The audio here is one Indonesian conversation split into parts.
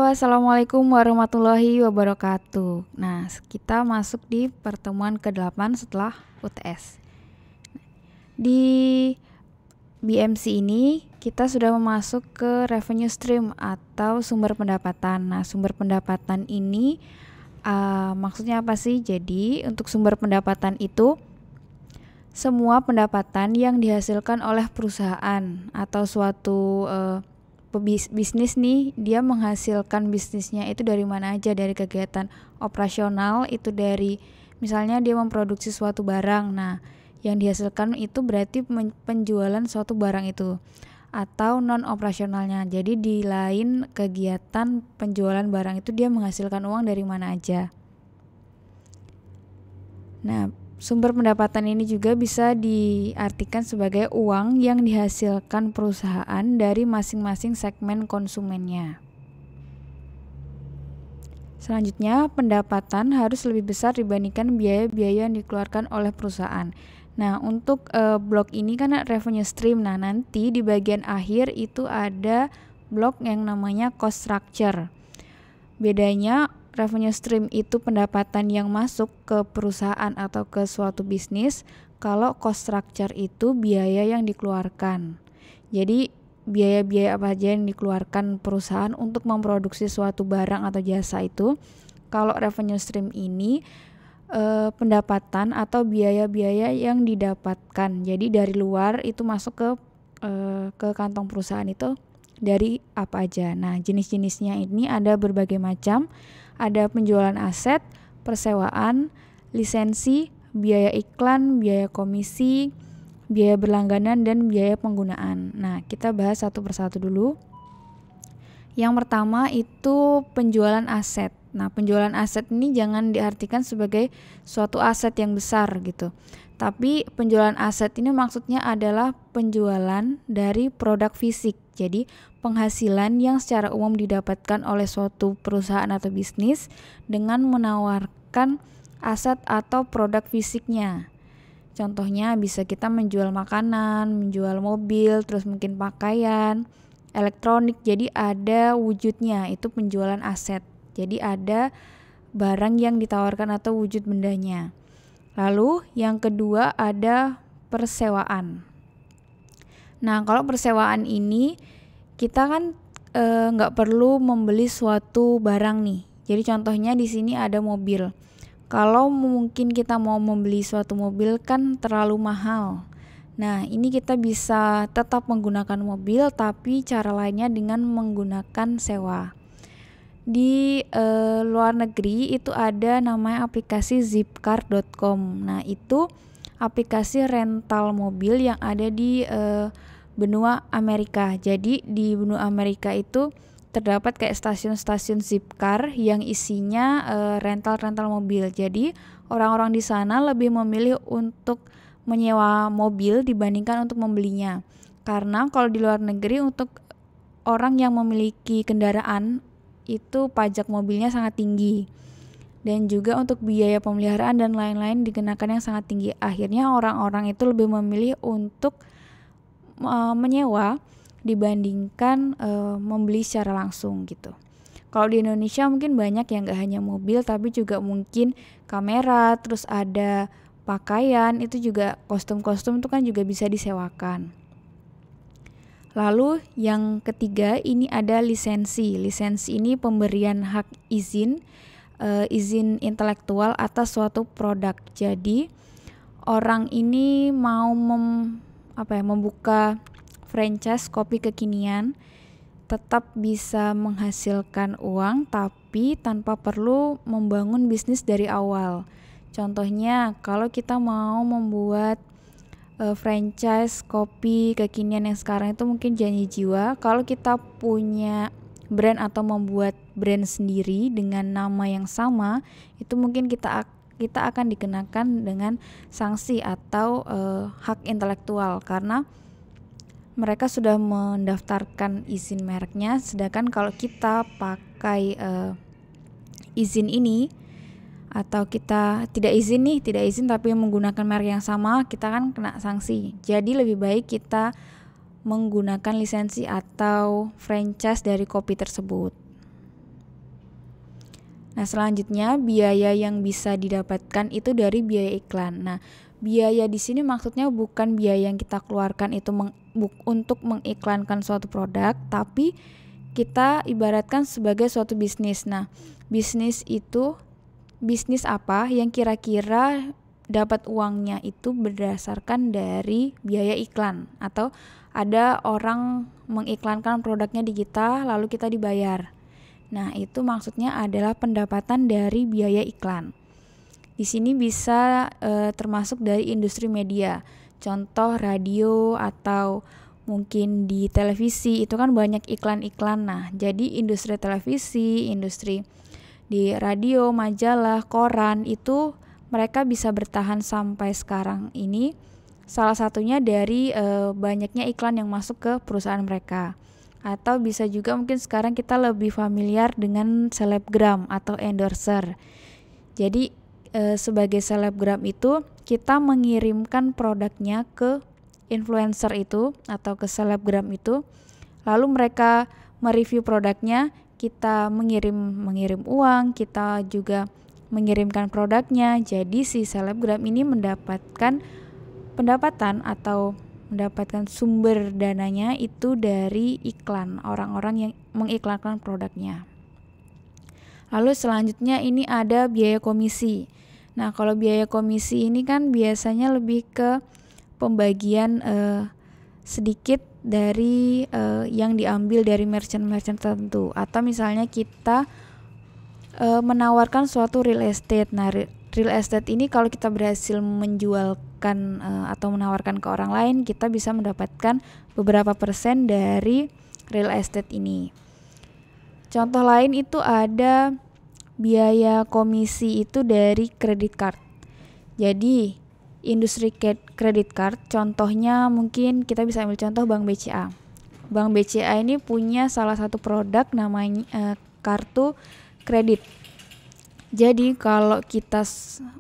Assalamualaikum warahmatullahi wabarakatuh. Nah, kita masuk di pertemuan ke-8 setelah UTS. Di BMC ini kita sudah masuk ke revenue stream atau sumber pendapatan. Nah, sumber pendapatan ini maksudnya apa sih? Jadi, untuk sumber pendapatan itu semua pendapatan yang dihasilkan oleh perusahaan atau suatu bisnis nih, dia menghasilkan bisnisnya itu dari mana aja, dari kegiatan operasional, itu dari misalnya dia memproduksi suatu barang. Nah, yang dihasilkan itu berarti penjualan suatu barang itu, atau non operasionalnya. Jadi di lain kegiatan penjualan barang itu dia menghasilkan uang dari mana aja. Nah, sumber pendapatan ini juga bisa diartikan sebagai uang yang dihasilkan perusahaan dari masing-masing segmen konsumennya. Selanjutnya, pendapatan harus lebih besar dibandingkan biaya-biaya yang dikeluarkan oleh perusahaan. Nah, untuk blok ini kan revenue stream. Nah, nanti di bagian akhir itu ada blok yang namanya cost structure. Bedanya, revenue stream itu pendapatan yang masuk ke perusahaan atau ke suatu bisnis, kalau cost structure itu biaya yang dikeluarkan. Jadi biaya-biaya apa aja yang dikeluarkan perusahaan untuk memproduksi suatu barang atau jasa itu. Kalau revenue stream ini pendapatan atau biaya-biaya yang didapatkan. Jadi dari luar itu masuk ke kantong perusahaan itu dari apa aja. Nah, jenis-jenisnya ini ada berbagai macam. Ada penjualan aset, persewaan, lisensi, biaya iklan, biaya komisi, biaya berlangganan, dan biaya penggunaan. Nah, kita bahas satu persatu dulu. Yang pertama itu penjualan aset. Nah, penjualan aset ini jangan diartikan sebagai suatu aset yang besar gitu. Tapi penjualan aset ini maksudnya adalah penjualan dari produk fisik. Jadi penghasilan yang secara umum didapatkan oleh suatu perusahaan atau bisnis dengan menawarkan aset atau produk fisiknya. Contohnya bisa kita menjual makanan, menjual mobil, terus mungkin pakaian, elektronik. Jadi ada wujudnya, itu penjualan aset. Jadi ada barang yang ditawarkan atau wujud bendanya. Lalu yang kedua ada persewaan. Nah, kalau persewaan ini kita kan nggak perlu membeli suatu barang nih. Jadi contohnya di sini ada mobil. Kalau mungkin kita mau membeli suatu mobil kan terlalu mahal. Nah, ini kita bisa tetap menggunakan mobil, tapi cara lainnya dengan menggunakan sewa. Di luar negeri itu ada namanya aplikasi zipcar.com. Nah, itu aplikasi rental mobil yang ada di benua Amerika. Jadi di benua Amerika itu terdapat kayak stasiun-stasiun Zipcar yang isinya rental mobil. Jadi orang-orang di sana lebih memilih untuk menyewa mobil dibandingkan untuk membelinya. Karena kalau di luar negeri untuk orang yang memiliki kendaraan itu pajak mobilnya sangat tinggi. Dan juga untuk biaya pemeliharaan dan lain-lain dikenakan yang sangat tinggi. Akhirnya orang-orang itu lebih memilih untuk menyewa dibandingkan membeli secara langsung gitu. Kalau di Indonesia mungkin banyak yang gak hanya mobil, tapi juga mungkin kamera, terus ada pakaian, itu juga kostum-kostum itu kan juga bisa disewakan. Lalu yang ketiga ini ada lisensi. Lisensi ini pemberian hak izin intelektual atas suatu produk. Jadi orang ini mau membuka franchise kopi kekinian, tetap bisa menghasilkan uang tapi tanpa perlu membangun bisnis dari awal. Contohnya kalau kita mau membuat franchise kopi kekinian yang sekarang itu mungkin Janji Jiwa. Kalau kita punya brand atau membuat brand sendiri dengan nama yang sama, itu mungkin kita akan dikenakan dengan sanksi atau hak intelektual karena mereka sudah mendaftarkan izin mereknya. Sedangkan kalau kita pakai izin ini atau kita tidak izin tapi menggunakan merek yang sama, kita kan kena sanksi. Jadi lebih baik kita menggunakan lisensi atau franchise dari kopi tersebut. Nah, selanjutnya biaya yang bisa didapatkan itu dari biaya iklan. Nah, biaya di sini maksudnya bukan biaya yang kita keluarkan itu untuk mengiklankan suatu produk, tapi kita ibaratkan sebagai suatu bisnis. Nah, bisnis itu bisnis apa yang kira-kira dapat uangnya itu berdasarkan dari biaya iklan, atau ada orang mengiklankan produknya di kita lalu kita dibayar. Nah, itu maksudnya adalah pendapatan dari biaya iklan. Di sini bisa termasuk dari industri media. Contoh radio atau mungkin di televisi itu kan banyak iklan-iklan. Nah, jadi industri televisi, industri di radio, majalah, koran itu mereka bisa bertahan sampai sekarang ini salah satunya dari banyaknya iklan yang masuk ke perusahaan mereka. Atau bisa juga mungkin sekarang kita lebih familiar dengan selebgram atau endorser. Jadi sebagai selebgram itu kita mengirimkan produknya ke influencer itu atau ke selebgram itu, lalu mereka mereview produknya, kita mengirim uang, kita juga mengirimkan produknya. Jadi si selebgram ini mendapatkan pendapatan atau mendapatkan sumber dananya itu dari iklan, orang-orang yang mengiklankan produknya. Lalu selanjutnya ini ada biaya komisi. Nah, kalau biaya komisi ini kan biasanya lebih ke pembagian sedikit dari yang diambil dari merchant-merchant tertentu, atau misalnya kita menawarkan suatu real estate. Nah, real estate ini kalau kita berhasil menjualkan atau menawarkan ke orang lain, kita bisa mendapatkan beberapa persen dari real estate ini. Contoh lain itu ada biaya komisi itu dari credit card. Jadi industri credit card, contohnya mungkin kita bisa ambil contoh Bank BCA. Bank BCA ini punya salah satu produk namanya kartu kredit. Jadi kalau kita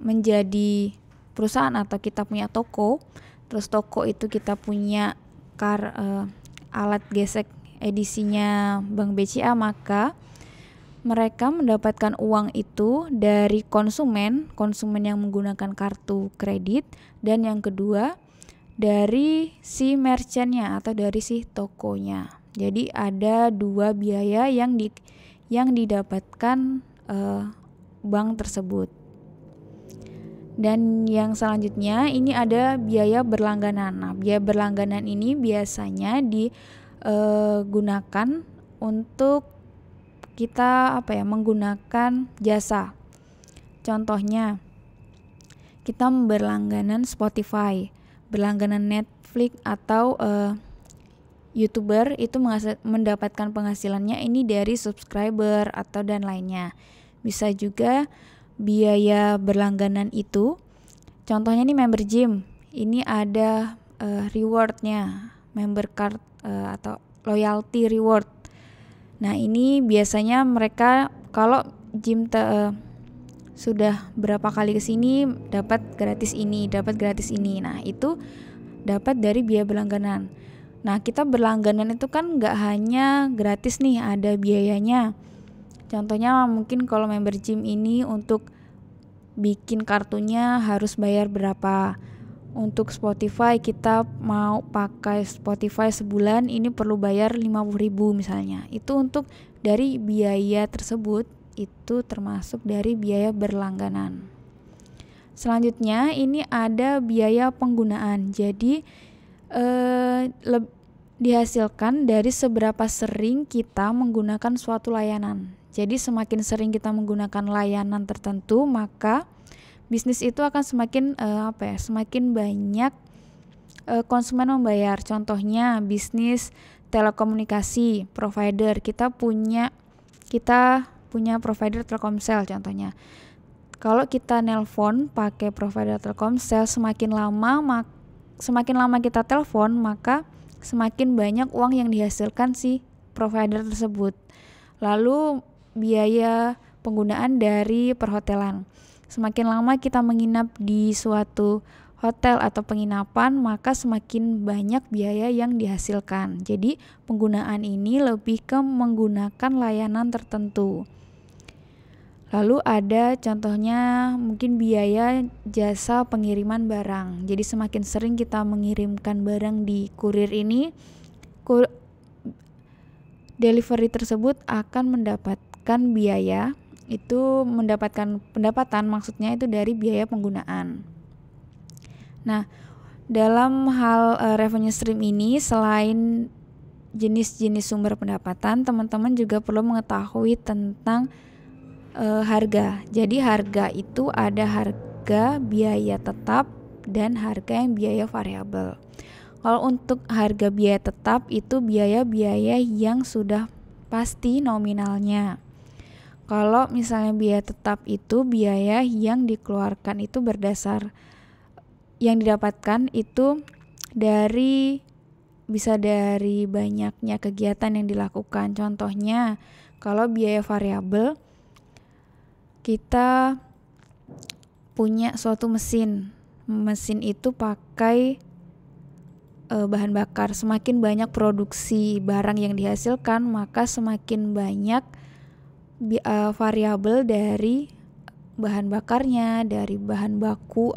menjadi perusahaan atau kita punya toko, terus toko itu kita punya alat gesek edisinya Bank BCA, maka mereka mendapatkan uang itu dari konsumen yang menggunakan kartu kredit, dan yang kedua dari si merchantnya atau dari si tokonya. Jadi ada dua biaya yang didapatkan bank tersebut. Dan yang selanjutnya ini ada biaya berlangganan. Nah, biaya berlangganan ini biasanya digunakan untuk kita menggunakan jasa. Contohnya kita berlangganan Spotify, berlangganan Netflix, atau YouTuber itu mendapatkan penghasilannya ini dari subscriber atau dan lainnya. Bisa juga biaya berlangganan itu, contohnya nih member gym, ini ada rewardnya, member card atau loyalty reward. Nah, ini biasanya mereka kalau gym sudah berapa kali kesini dapat gratis ini, dapat gratis ini. Nah, itu dapat dari biaya berlangganan. Nah, kita berlangganan itu kan nggak hanya gratis nih, ada biayanya. Contohnya mungkin kalau member gym ini untuk bikin kartunya harus bayar berapa. Untuk Spotify kita mau pakai Spotify sebulan ini perlu bayar 50.000 misalnya. Itu untuk dari biaya tersebut itu termasuk dari biaya berlangganan. Selanjutnya ini ada biaya penggunaan. Jadi dihasilkan dari seberapa sering kita menggunakan suatu layanan. Jadi semakin sering kita menggunakan layanan tertentu, maka bisnis itu akan semakin banyak konsumen membayar. Contohnya bisnis telekomunikasi provider, kita punya provider Telkomsel contohnya. Kalau kita nelpon pakai provider Telkomsel, semakin lama kita telepon, maka semakin banyak uang yang dihasilkan si provider tersebut. Lalu biaya penggunaan dari perhotelan. Semakin lama kita menginap di suatu hotel atau penginapan, maka semakin banyak biaya yang dihasilkan. Jadi penggunaan ini lebih ke menggunakan layanan tertentu. Lalu ada contohnya mungkin biaya jasa pengiriman barang. Jadi semakin sering kita mengirimkan barang di kurir ini, delivery tersebut akan mendapatkan biaya, itu mendapatkan pendapatan maksudnya itu dari biaya penggunaan. Nah, dalam hal revenue stream ini, selain jenis-jenis sumber pendapatan, teman-teman juga perlu mengetahui tentang harga. Jadi harga itu ada harga biaya tetap dan harga yang biaya variabel. Kalau untuk harga biaya tetap itu biaya-biaya yang sudah pasti nominalnya. Kalau misalnya biaya tetap itu biaya yang dikeluarkan itu yang didapatkan itu bisa dari banyaknya kegiatan yang dilakukan. Contohnya, kalau biaya variabel, kita punya suatu mesin itu pakai bahan bakar. Semakin banyak produksi barang yang dihasilkan, maka semakin banyak variabel dari bahan bakarnya, dari bahan baku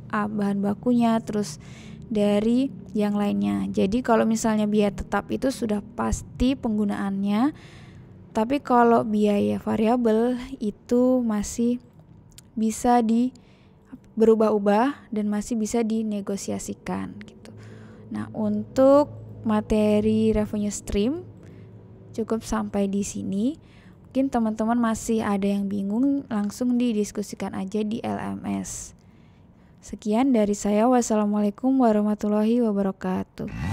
bahan bakunya, terus dari yang lainnya. Jadi kalau misalnya biaya tetap itu sudah pasti penggunaannya, tapi kalau biaya variabel itu masih bisa berubah-ubah dan masih bisa dinegosiasikan gitu. Nah, untuk materi revenue stream cukup sampai di sini. Mungkin teman-teman masih ada yang bingung, langsung didiskusikan aja di LMS. Sekian dari saya. Wassalamualaikum warahmatullahi wabarakatuh.